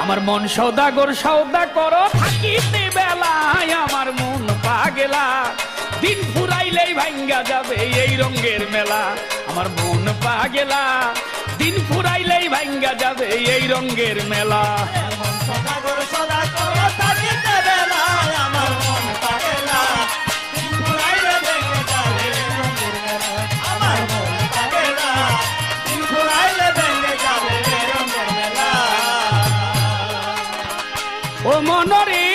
আমার মন সৌদাগর সৌদা করো থাকিতে বেলায় আমার মন পাগেলা দিন ফুরাইলেই ভাঙ্গা যাবে এই রঙের মেলা আমার মন পাগেলা দিন ফুরাইলেই ভাঙ্গা যাবে এই রঙের মেলা ও মনরে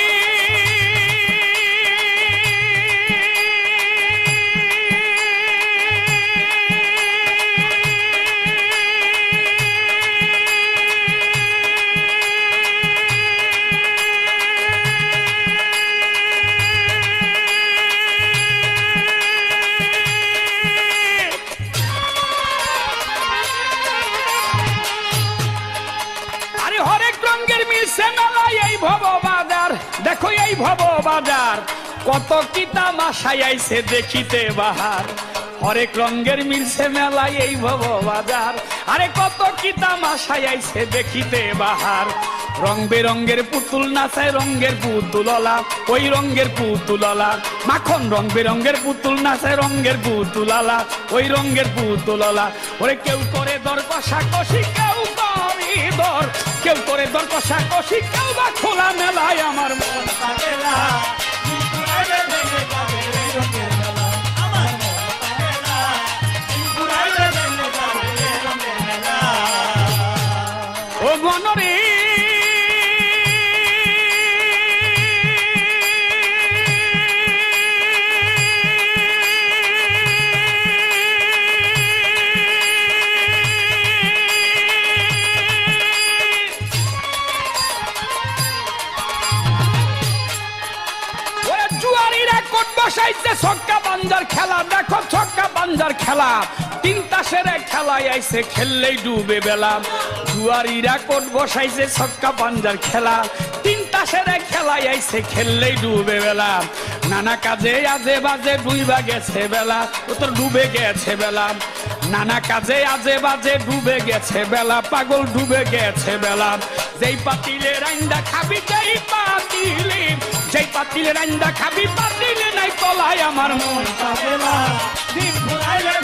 দেখো এই ভব বাজার কত কি তামাশায় আইছে দেখিতে বাহার হরেক রঙের মিলছে মেলায় এই ভব বাজার আরে কত কি তামাশায় আইছে দেখিতে বাহার রং বেরঙ্গের পুতুল নাচায় রঙের পুতুললা ওই রঙের পুতুললা মাখন রং বেরঙ্গের পুতুল নাচায় রঙের পুতুললা ওই রঙের পুতুললা ওরে কেউ করে দর কষাকষি কেউ করে দর কেউ করে দর কষাকষি কেউ বা খোলা মেলায় আমার মন পাগেলা ও মনরে বসাইছে ছক্কা বাঞ্জার খেলা দেখো ছক্কা বাঞ্জার খেলা তিন তাসের খেলায় আইছে খেললেই ডুবে বেলা জুয়ারিরা কোট বসাইছে ছক্কা বাঞ্জার খেলা তিন তাসের খেলায় আইছে খেললেই ডুবে বেলা নানা কাজে আজে বাজে ডুইবা গেছে বেলা ও তোর ডুবে গেছে বেলা নানা কাজে আজে বাজে ডুবে গেছে বেলা পাগল ডুবে গেছে বেলা যেই পাতিলে রাইন্দা খাবি যেই পাতিলে রাইন্দা খাবি পাতিলে নাই তলায় আমার মন পাগেলা দিন ফুরাইলে